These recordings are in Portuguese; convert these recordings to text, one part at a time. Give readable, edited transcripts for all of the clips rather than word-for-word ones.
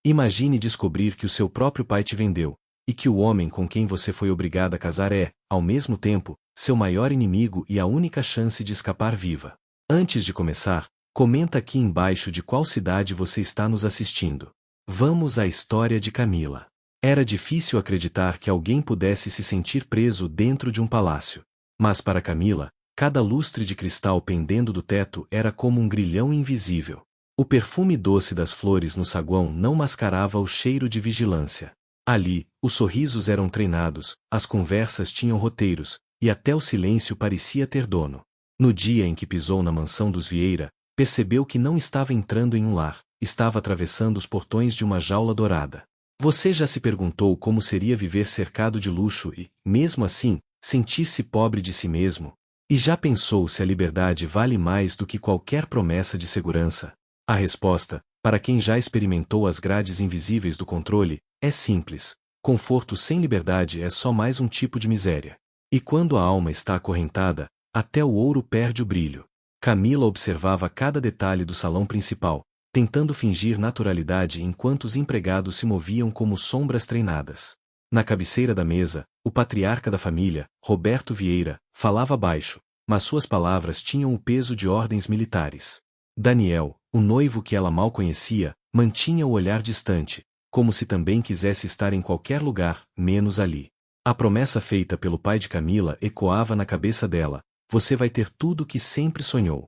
Imagine descobrir que o seu próprio pai te vendeu, e que o homem com quem você foi obrigada a casar é, ao mesmo tempo, seu maior inimigo e a única chance de escapar viva. Antes de começar, comenta aqui embaixo de qual cidade você está nos assistindo. Vamos à história de Camila. Era difícil acreditar que alguém pudesse se sentir preso dentro de um palácio. Mas para Camila, cada lustre de cristal pendendo do teto era como um grilhão invisível. O perfume doce das flores no saguão não mascarava o cheiro de vigilância. Ali, os sorrisos eram treinados, as conversas tinham roteiros, e até o silêncio parecia ter dono. No dia em que pisou na mansão dos Vieira, percebeu que não estava entrando em um lar, estava atravessando os portões de uma jaula dourada. Você já se perguntou como seria viver cercado de luxo e, mesmo assim, sentir-se pobre de si mesmo? E já pensou se a liberdade vale mais do que qualquer promessa de segurança? A resposta, para quem já experimentou as grades invisíveis do controle, é simples. Conforto sem liberdade é só mais um tipo de miséria. E quando a alma está acorrentada, até o ouro perde o brilho. Camila observava cada detalhe do salão principal, tentando fingir naturalidade enquanto os empregados se moviam como sombras treinadas. Na cabeceira da mesa, o patriarca da família, Roberto Vieira, falava baixo, mas suas palavras tinham o peso de ordens militares. Daniel, o noivo que ela mal conhecia, mantinha o olhar distante, como se também quisesse estar em qualquer lugar, menos ali. A promessa feita pelo pai de Camila ecoava na cabeça dela: você vai ter tudo o que sempre sonhou.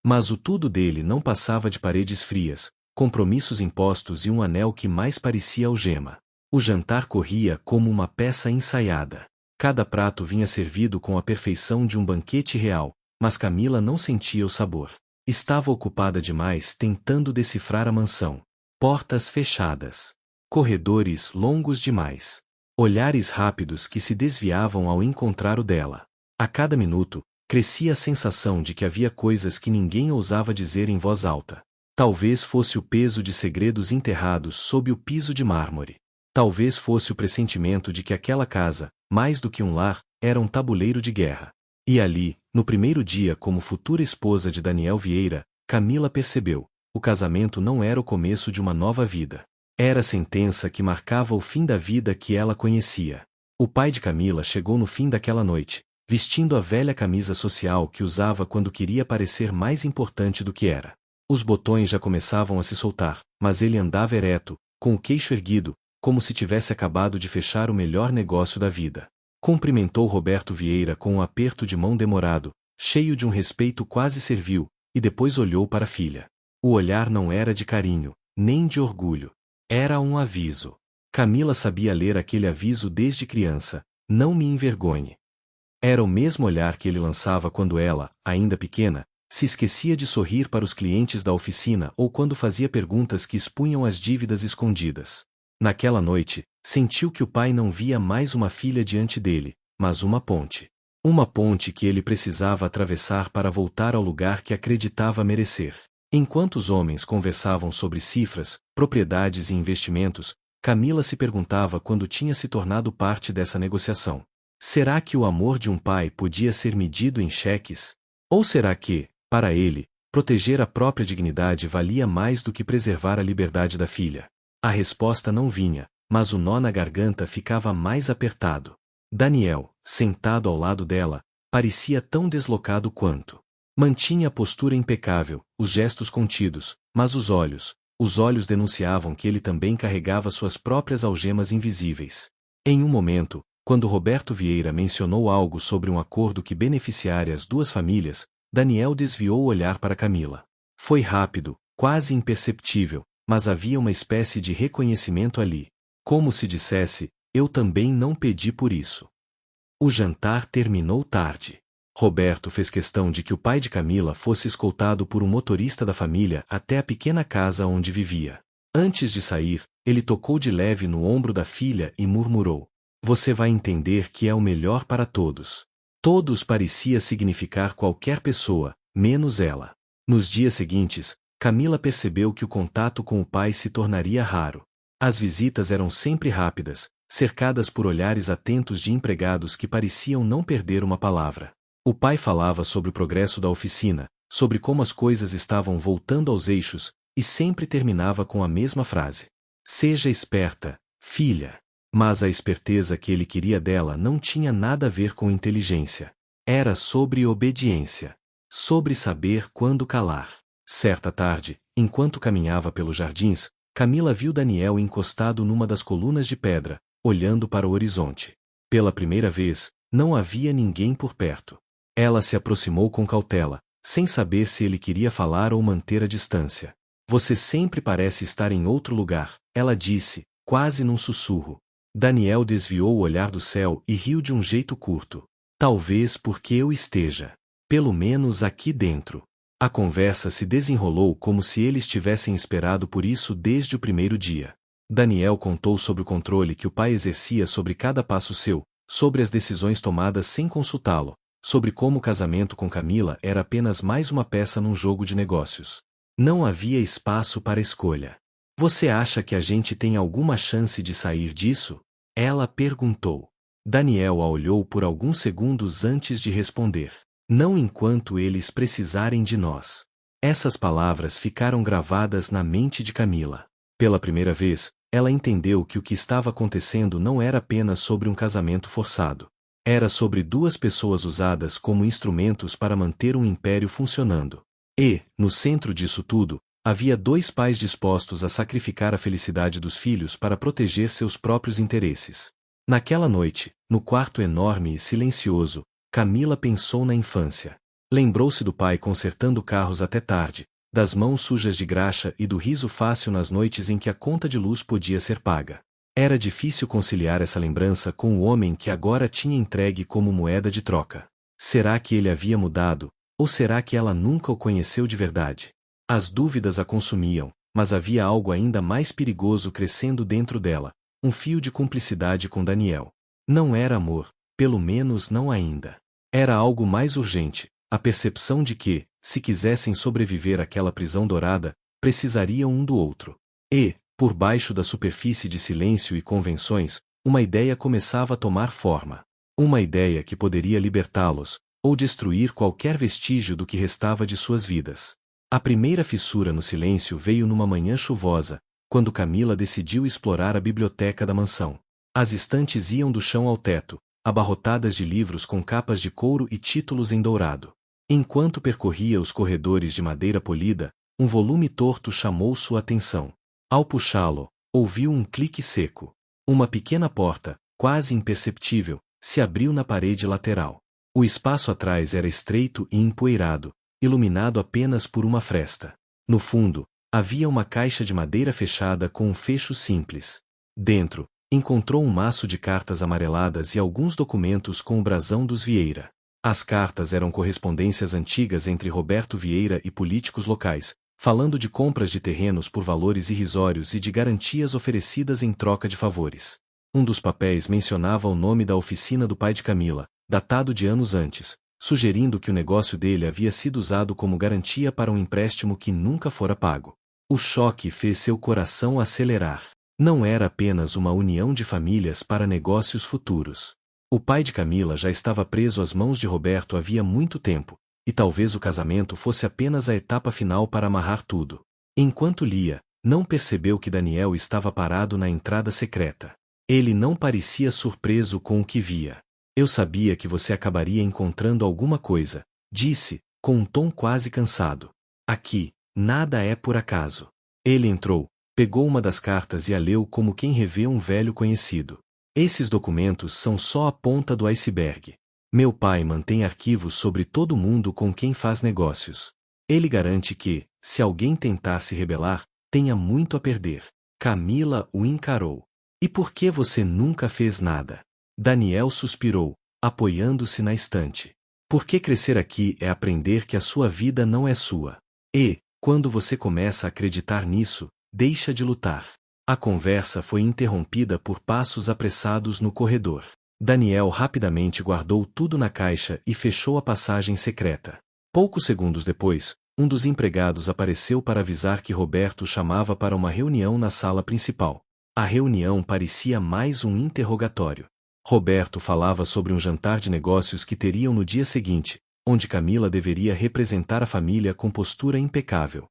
Mas o tudo dele não passava de paredes frias, compromissos impostos e um anel que mais parecia algema. O jantar corria como uma peça ensaiada. Cada prato vinha servido com a perfeição de um banquete real, mas Camila não sentia o sabor. Estava ocupada demais tentando decifrar a mansão. Portas fechadas. Corredores longos demais. Olhares rápidos que se desviavam ao encontrar o dela. A cada minuto, crescia a sensação de que havia coisas que ninguém ousava dizer em voz alta. Talvez fosse o peso de segredos enterrados sob o piso de mármore. Talvez fosse o pressentimento de que aquela casa, mais do que um lar, era um tabuleiro de guerra. E ali, no primeiro dia como futura esposa de Daniel Vieira, Camila percebeu: o casamento não era o começo de uma nova vida. Era a sentença que marcava o fim da vida que ela conhecia. O pai de Camila chegou no fim daquela noite, vestindo a velha camisa social que usava quando queria parecer mais importante do que era. Os botões já começavam a se soltar, mas ele andava ereto, com o queixo erguido, como se tivesse acabado de fechar o melhor negócio da vida. Cumprimentou Roberto Vieira com um aperto de mão demorado, cheio de um respeito quase servil, e depois olhou para a filha. O olhar não era de carinho, nem de orgulho. Era um aviso. Camila sabia ler aquele aviso desde criança: não me envergonhe. Era o mesmo olhar que ele lançava quando ela, ainda pequena, se esquecia de sorrir para os clientes da oficina ou quando fazia perguntas que expunham as dívidas escondidas. Naquela noite, sentiu que o pai não via mais uma filha diante dele, mas uma ponte. Uma ponte que ele precisava atravessar para voltar ao lugar que acreditava merecer. Enquanto os homens conversavam sobre cifras, propriedades e investimentos, Camila se perguntava quando tinha se tornado parte dessa negociação. Será que o amor de um pai podia ser medido em cheques? Ou será que, para ele, proteger a própria dignidade valia mais do que preservar a liberdade da filha? A resposta não vinha, mas o nó na garganta ficava mais apertado. Daniel, sentado ao lado dela, parecia tão deslocado quanto. Mantinha a postura impecável, os gestos contidos, mas os olhos denunciavam que ele também carregava suas próprias algemas invisíveis. Em um momento, quando Roberto Vieira mencionou algo sobre um acordo que beneficiaria as duas famílias, Daniel desviou o olhar para Camila. Foi rápido, quase imperceptível, mas havia uma espécie de reconhecimento ali. Como se dissesse: eu também não pedi por isso. O jantar terminou tarde. Roberto fez questão de que o pai de Camila fosse escoltado por um motorista da família até a pequena casa onde vivia. Antes de sair, ele tocou de leve no ombro da filha e murmurou: você vai entender que é o melhor para todos. Todos parecia significar qualquer pessoa, menos ela. Nos dias seguintes, Camila percebeu que o contato com o pai se tornaria raro. As visitas eram sempre rápidas, cercadas por olhares atentos de empregados que pareciam não perder uma palavra. O pai falava sobre o progresso da oficina, sobre como as coisas estavam voltando aos eixos, e sempre terminava com a mesma frase: Seja esperta, filha. Mas a esperteza que ele queria dela não tinha nada a ver com inteligência. Era sobre obediência. Sobre saber quando calar. Certa tarde, enquanto caminhava pelos jardins, Camila viu Daniel encostado numa das colunas de pedra, olhando para o horizonte. Pela primeira vez, não havia ninguém por perto. Ela se aproximou com cautela, sem saber se ele queria falar ou manter a distância. Você sempre parece estar em outro lugar, ela disse, quase num sussurro. Daniel desviou o olhar do céu e riu de um jeito curto. Talvez porque eu esteja. Pelo menos aqui dentro. A conversa se desenrolou como se eles tivessem esperado por isso desde o primeiro dia. Daniel contou sobre o controle que o pai exercia sobre cada passo seu, sobre as decisões tomadas sem consultá-lo, sobre como o casamento com Camila era apenas mais uma peça num jogo de negócios. Não havia espaço para escolha. Você acha que a gente tem alguma chance de sair disso? Ela perguntou. Daniel a olhou por alguns segundos antes de responder. Não enquanto eles precisarem de nós. Essas palavras ficaram gravadas na mente de Camila. Pela primeira vez, ela entendeu que o que estava acontecendo não era apenas sobre um casamento forçado. Era sobre duas pessoas usadas como instrumentos para manter um império funcionando. E, no centro disso tudo, havia dois pais dispostos a sacrificar a felicidade dos filhos para proteger seus próprios interesses. Naquela noite, no quarto enorme e silencioso, Camila pensou na infância. Lembrou-se do pai consertando carros até tarde, das mãos sujas de graxa e do riso fácil nas noites em que a conta de luz podia ser paga. Era difícil conciliar essa lembrança com o homem que agora tinha entregue como moeda de troca. Será que ele havia mudado, ou será que ela nunca o conheceu de verdade? As dúvidas a consumiam, mas havia algo ainda mais perigoso crescendo dentro dela, um fio de cumplicidade com Daniel. Não era amor, pelo menos não ainda. Era algo mais urgente, a percepção de que, se quisessem sobreviver àquela prisão dourada, precisariam um do outro. E, por baixo da superfície de silêncio e convenções, uma ideia começava a tomar forma. Uma ideia que poderia libertá-los, ou destruir qualquer vestígio do que restava de suas vidas. A primeira fissura no silêncio veio numa manhã chuvosa, quando Camila decidiu explorar a biblioteca da mansão. As estantes iam do chão ao teto, abarrotadas de livros com capas de couro e títulos em dourado. Enquanto percorria os corredores de madeira polida, um volume torto chamou sua atenção. Ao puxá-lo, ouviu um clique seco. Uma pequena porta, quase imperceptível, se abriu na parede lateral. O espaço atrás era estreito e empoeirado, iluminado apenas por uma fresta. No fundo, havia uma caixa de madeira fechada com um fecho simples. Dentro, encontrou um maço de cartas amareladas e alguns documentos com o brasão dos Vieira. As cartas eram correspondências antigas entre Roberto Vieira e políticos locais, falando de compras de terrenos por valores irrisórios e de garantias oferecidas em troca de favores. Um dos papéis mencionava o nome da oficina do pai de Camila, datado de anos antes, sugerindo que o negócio dele havia sido usado como garantia para um empréstimo que nunca fora pago. O choque fez seu coração acelerar. Não era apenas uma união de famílias para negócios futuros. O pai de Camila já estava preso às mãos de Roberto havia muito tempo, e talvez o casamento fosse apenas a etapa final para amarrar tudo. Enquanto lia, não percebeu que Daniel estava parado na entrada secreta. Ele não parecia surpreso com o que via. Eu sabia que você acabaria encontrando alguma coisa, disse, com um tom quase cansado. Aqui, nada é por acaso. Ele entrou, pegou uma das cartas e a leu como quem revê um velho conhecido. Esses documentos são só a ponta do iceberg. Meu pai mantém arquivos sobre todo mundo com quem faz negócios. Ele garante que, se alguém tentar se rebelar, tenha muito a perder. Camila o encarou. E por que você nunca fez nada? Daniel suspirou, apoiando-se na estante. Porque crescer aqui é aprender que a sua vida não é sua. E, quando você começa a acreditar nisso, deixa de lutar. A conversa foi interrompida por passos apressados no corredor. Daniel rapidamente guardou tudo na caixa e fechou a passagem secreta. Poucos segundos depois, um dos empregados apareceu para avisar que Roberto chamava para uma reunião na sala principal. A reunião parecia mais um interrogatório. Roberto falava sobre um jantar de negócios que teriam no dia seguinte, onde Camila deveria representar a família com postura impecável.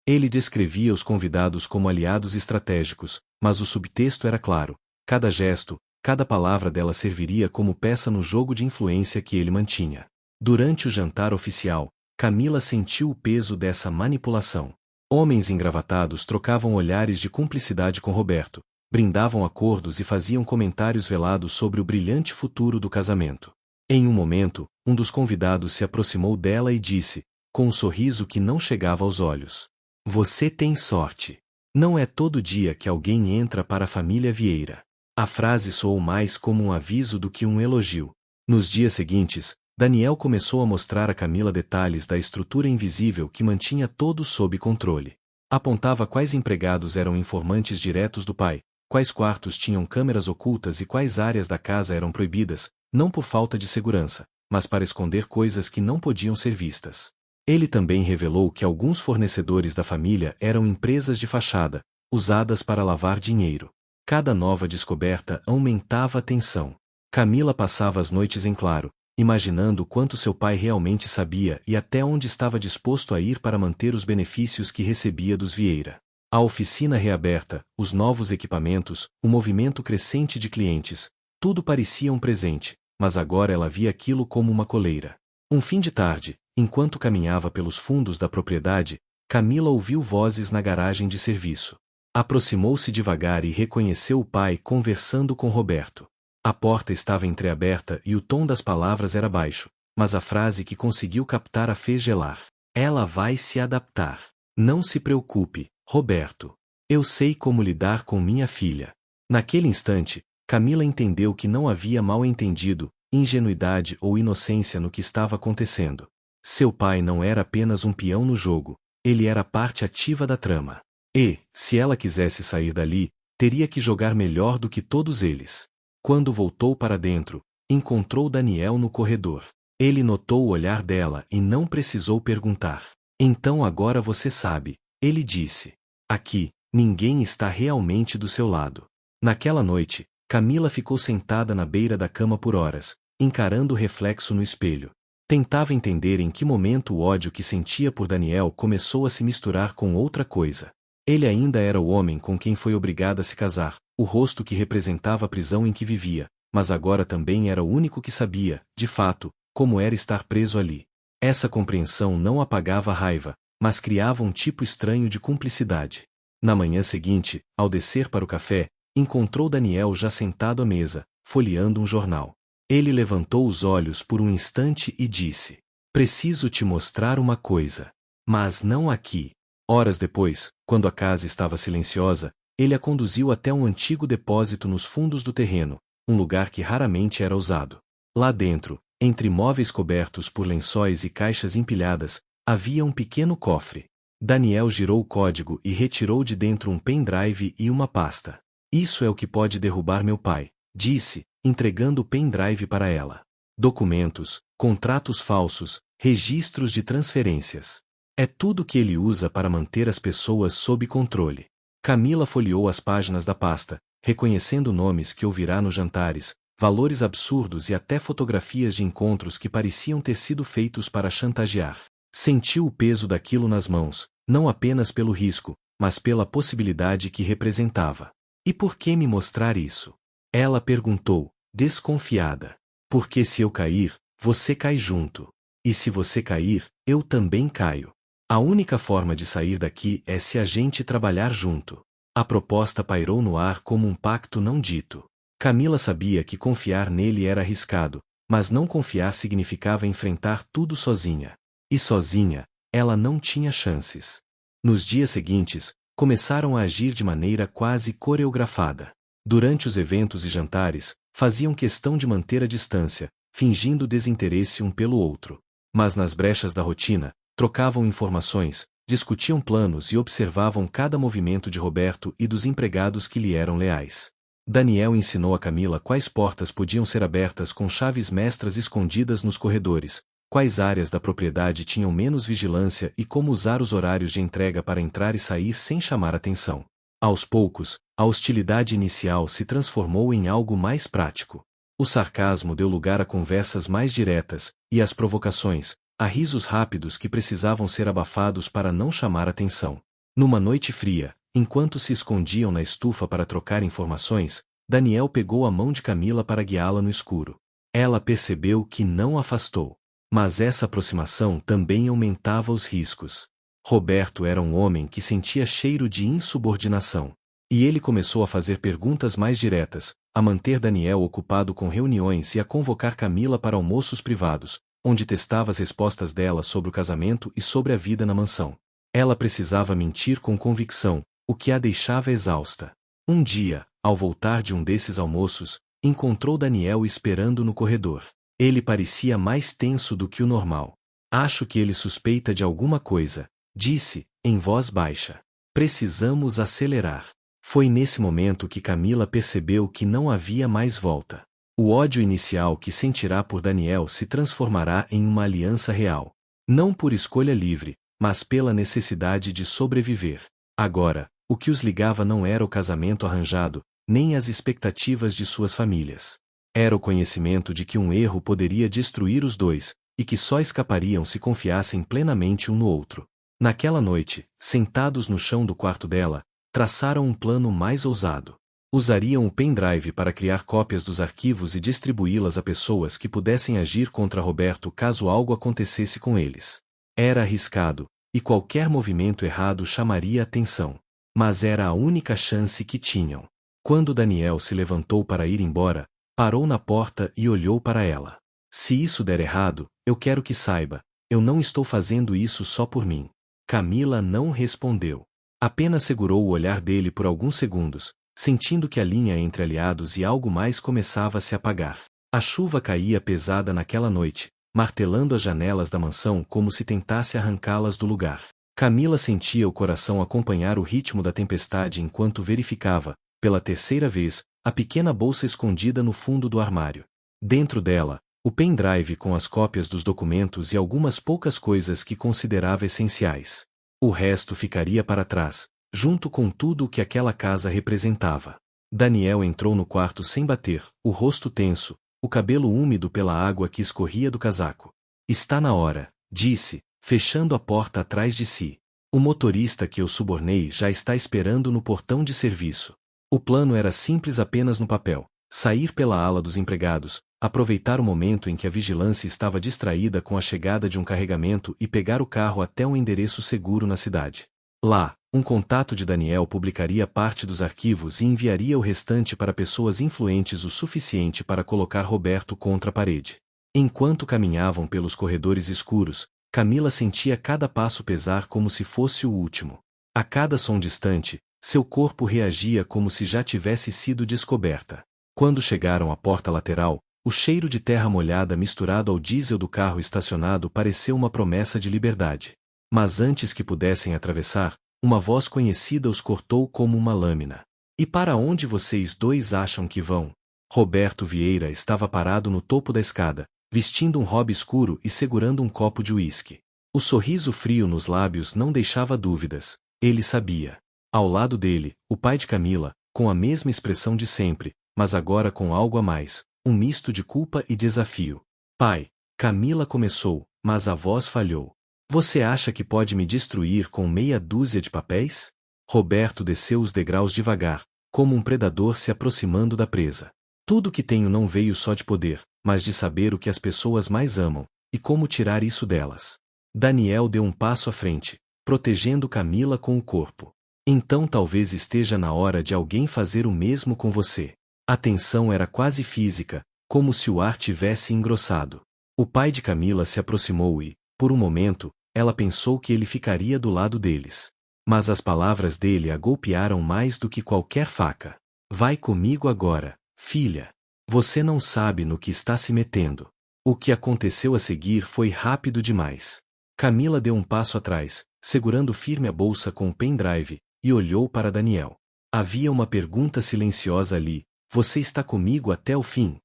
Ele descrevia os convidados como aliados estratégicos, mas o subtexto era claro. Cada gesto, cada palavra dela serviria como peça no jogo de influência que ele mantinha. Durante o jantar oficial, Camila sentiu o peso dessa manipulação. Homens engravatados trocavam olhares de cumplicidade com Roberto, brindavam acordos e faziam comentários velados sobre o brilhante futuro do casamento. Em um momento, um dos convidados se aproximou dela e disse, com um sorriso que não chegava aos olhos: "Você tem sorte. Não é todo dia que alguém entra para a família Vieira." A frase soou mais como um aviso do que um elogio. Nos dias seguintes, Daniel começou a mostrar a Camila detalhes da estrutura invisível que mantinha todos sob controle. Apontava quais empregados eram informantes diretos do pai, quais quartos tinham câmeras ocultas e quais áreas da casa eram proibidas, não por falta de segurança, mas para esconder coisas que não podiam ser vistas. Ele também revelou que alguns fornecedores da família eram empresas de fachada, usadas para lavar dinheiro. Cada nova descoberta aumentava a tensão. Camila passava as noites em claro, imaginando quanto seu pai realmente sabia e até onde estava disposto a ir para manter os benefícios que recebia dos Vieira. A oficina reaberta, os novos equipamentos, o movimento crescente de clientes, tudo parecia um presente, mas agora ela via aquilo como uma coleira. Um fim de tarde, enquanto caminhava pelos fundos da propriedade, Camila ouviu vozes na garagem de serviço. Aproximou-se devagar e reconheceu o pai conversando com Roberto. A porta estava entreaberta e o tom das palavras era baixo, mas a frase que conseguiu captar a fez gelar. "Ela vai se adaptar. Não se preocupe, Roberto. Eu sei como lidar com minha filha." Naquele instante, Camila entendeu que não havia mal-entendido, ingenuidade ou inocência no que estava acontecendo. Seu pai não era apenas um peão no jogo, ele era parte ativa da trama. E, se ela quisesse sair dali, teria que jogar melhor do que todos eles. Quando voltou para dentro, encontrou Daniel no corredor. Ele notou o olhar dela e não precisou perguntar. "Então agora você sabe", ele disse. "Aqui, ninguém está realmente do seu lado." Naquela noite, Camila ficou sentada na beira da cama por horas, encarando o reflexo no espelho. Tentava entender em que momento o ódio que sentia por Daniel começou a se misturar com outra coisa. Ele ainda era o homem com quem foi obrigada a se casar, o rosto que representava a prisão em que vivia, mas agora também era o único que sabia, de fato, como era estar preso ali. Essa compreensão não apagava a raiva, mas criava um tipo estranho de cumplicidade. Na manhã seguinte, ao descer para o café, encontrou Daniel já sentado à mesa, folheando um jornal. Ele levantou os olhos por um instante e disse: "Preciso te mostrar uma coisa. Mas não aqui." Horas depois, quando a casa estava silenciosa, ele a conduziu até um antigo depósito nos fundos do terreno, um lugar que raramente era usado. Lá dentro, entre móveis cobertos por lençóis e caixas empilhadas, havia um pequeno cofre. Daniel girou o código e retirou de dentro um pendrive e uma pasta. "Isso é o que pode derrubar meu pai", disse, entregando o pendrive para ela. "Documentos, contratos falsos, registros de transferências. É tudo que ele usa para manter as pessoas sob controle." Camila folheou as páginas da pasta, reconhecendo nomes que ouvirá nos jantares, valores absurdos e até fotografias de encontros que pareciam ter sido feitos para chantagear. Sentiu o peso daquilo nas mãos, não apenas pelo risco, mas pela possibilidade que representava. "E por que me mostrar isso?" ela perguntou, desconfiada. "Porque se eu cair, você cai junto. E se você cair, eu também caio. A única forma de sair daqui é se a gente trabalhar junto." A proposta pairou no ar como um pacto não dito. Camila sabia que confiar nele era arriscado, mas não confiar significava enfrentar tudo sozinha. E sozinha, ela não tinha chances. Nos dias seguintes, começaram a agir de maneira quase coreografada. Durante os eventos e jantares, faziam questão de manter a distância, fingindo desinteresse um pelo outro. Mas nas brechas da rotina, trocavam informações, discutiam planos e observavam cada movimento de Roberto e dos empregados que lhe eram leais. Daniel ensinou a Camila quais portas podiam ser abertas com chaves mestras escondidas nos corredores, quais áreas da propriedade tinham menos vigilância e como usar os horários de entrega para entrar e sair sem chamar atenção. Aos poucos, a hostilidade inicial se transformou em algo mais prático. O sarcasmo deu lugar a conversas mais diretas, e as provocações, a risos rápidos que precisavam ser abafados para não chamar atenção. Numa noite fria, Enquanto se escondiam na estufa para trocar informações, Daniel pegou a mão de Camila para guiá-la no escuro. Ela percebeu que não afastou. Mas essa aproximação também aumentava os riscos. Roberto era um homem que sentia cheiro de insubordinação. E ele começou a fazer perguntas mais diretas, a manter Daniel ocupado com reuniões e a convocar Camila para almoços privados, onde testava as respostas dela sobre o casamento e sobre a vida na mansão. Ela precisava mentir com convicção, o que a deixava exausta. Um dia, ao voltar de um desses almoços, encontrou Daniel esperando no corredor. Ele parecia mais tenso do que o normal. Acho que ele suspeita de alguma coisa, disse, em voz baixa. Precisamos acelerar. Foi nesse momento que Camila percebeu que não havia mais volta. O ódio inicial que sentirá por Daniel se transformará em uma aliança real. Não por escolha livre, mas pela necessidade de sobreviver. Agora, o que os ligava não era o casamento arranjado, nem as expectativas de suas famílias. Era o conhecimento de que um erro poderia destruir os dois, e que só escapariam se confiassem plenamente um no outro. Naquela noite, sentados no chão do quarto dela, traçaram um plano mais ousado. Usariam o pendrive para criar cópias dos arquivos e distribuí-las a pessoas que pudessem agir contra Roberto caso algo acontecesse com eles. Era arriscado, e qualquer movimento errado chamaria atenção. Mas era a única chance que tinham. Quando Daniel se levantou para ir embora, parou na porta e olhou para ela. Se isso der errado, eu quero que saiba, eu não estou fazendo isso só por mim. Camila não respondeu. Apenas segurou o olhar dele por alguns segundos, sentindo que a linha entre aliados e algo mais começava a se apagar. A chuva caía pesada naquela noite, martelando as janelas da mansão como se tentasse arrancá-las do lugar. Camila sentia o coração acompanhar o ritmo da tempestade enquanto verificava, pela terceira vez, a pequena bolsa escondida no fundo do armário. Dentro dela, o pendrive com as cópias dos documentos e algumas poucas coisas que considerava essenciais. O resto ficaria para trás, junto com tudo o que aquela casa representava. Daniel entrou no quarto sem bater, o rosto tenso, o cabelo úmido pela água que escorria do casaco. Está na hora, disse, fechando a porta atrás de si. O motorista que eu subornei já está esperando no portão de serviço. O plano era simples apenas no papel: sair pela ala dos empregados, aproveitar o momento em que a vigilância estava distraída com a chegada de um carregamento e pegar o carro até um endereço seguro na cidade. Lá, um contato de Daniel publicaria parte dos arquivos e enviaria o restante para pessoas influentes o suficiente para colocar Roberto contra a parede. Enquanto caminhavam pelos corredores escuros, Camila sentia cada passo pesar como se fosse o último. A cada som distante, seu corpo reagia como se já tivesse sido descoberta. Quando chegaram à porta lateral, o cheiro de terra molhada misturado ao diesel do carro estacionado pareceu uma promessa de liberdade. Mas antes que pudessem atravessar, uma voz conhecida os cortou como uma lâmina. E para onde vocês dois acham que vão? Roberto Vieira estava parado no topo da escada, vestindo um robe escuro e segurando um copo de uísque. O sorriso frio nos lábios não deixava dúvidas, ele sabia. Ao lado dele, o pai de Camila, com a mesma expressão de sempre, mas agora com algo a mais, um misto de culpa e desafio. Pai, Camila começou, mas a voz falhou. Você acha que pode me destruir com meia dúzia de papéis? Roberto desceu os degraus devagar, como um predador se aproximando da presa. Tudo que tenho não veio só de poder, mas de saber o que as pessoas mais amam, e como tirar isso delas. Daniel deu um passo à frente, protegendo Camila com o corpo. Então talvez esteja na hora de alguém fazer o mesmo com você. A tensão era quase física, como se o ar tivesse engrossado. O pai de Camila se aproximou e, por um momento, ela pensou que ele ficaria do lado deles. Mas as palavras dele a golpearam mais do que qualquer faca. Vai comigo agora, filha. Você não sabe no que está se metendo. O que aconteceu a seguir foi rápido demais. Camila deu um passo atrás, segurando firme a bolsa com o pendrive, e olhou para Daniel. Havia uma pergunta silenciosa ali: você está comigo até o fim?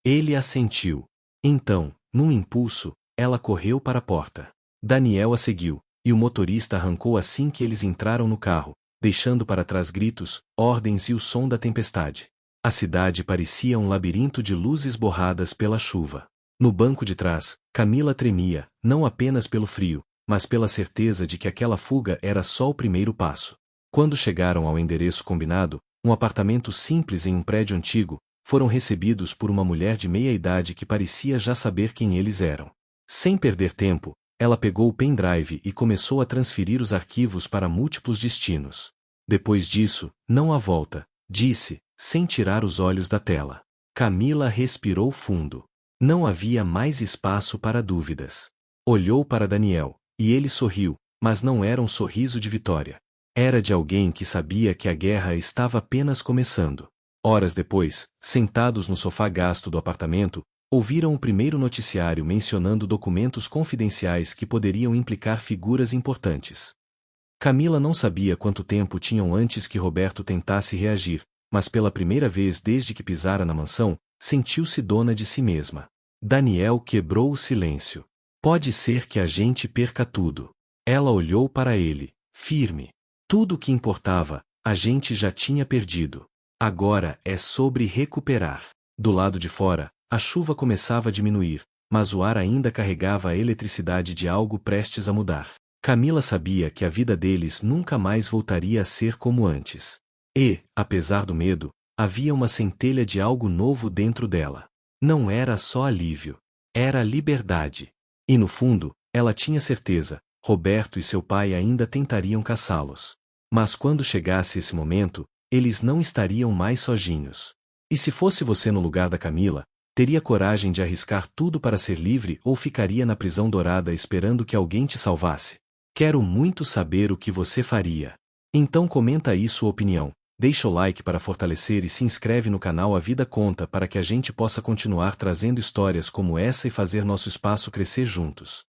Ele assentiu. Então, num impulso, ela correu para a porta. Daniel a seguiu, e o motorista arrancou assim que eles entraram no carro, deixando para trás gritos, ordens e o som da tempestade. A cidade parecia um labirinto de luzes borradas pela chuva. No banco de trás, Camila tremia, não apenas pelo frio, mas pela certeza de que aquela fuga era só o primeiro passo. Quando chegaram ao endereço combinado, um apartamento simples em um prédio antigo, foram recebidos por uma mulher de meia-idade que parecia já saber quem eles eram. Sem perder tempo, ela pegou o pendrive e começou a transferir os arquivos para múltiplos destinos. Depois disso, não há volta, disse, sem tirar os olhos da tela. Camila respirou fundo. Não havia mais espaço para dúvidas. Olhou para Daniel, e ele sorriu, mas não era um sorriso de vitória. Era de alguém que sabia que a guerra estava apenas começando. Horas depois, sentados no sofá gasto do apartamento, ouviram o primeiro noticiário mencionando documentos confidenciais que poderiam implicar figuras importantes. Camila não sabia quanto tempo tinham antes que Roberto tentasse reagir, mas pela primeira vez desde que pisara na mansão, sentiu-se dona de si mesma. Daniel quebrou o silêncio. Pode ser que a gente perca tudo. Ela olhou para ele, firme. Tudo o que importava, a gente já tinha perdido. Agora é sobre recuperar. Do lado de fora, a chuva começava a diminuir, mas o ar ainda carregava a eletricidade de algo prestes a mudar. Camila sabia que a vida deles nunca mais voltaria a ser como antes. E, apesar do medo, havia uma centelha de algo novo dentro dela. Não era só alívio. Era liberdade. E no fundo, ela tinha certeza, Roberto e seu pai ainda tentariam caçá-los. Mas quando chegasse esse momento, eles não estariam mais sozinhos. E se fosse você no lugar da Camila, teria coragem de arriscar tudo para ser livre ou ficaria na prisão dourada esperando que alguém te salvasse? Quero muito saber o que você faria. Então comenta aí sua opinião, deixa o like para fortalecer e se inscreve no canal A Vida Conta para que a gente possa continuar trazendo histórias como essa e fazer nosso espaço crescer juntos.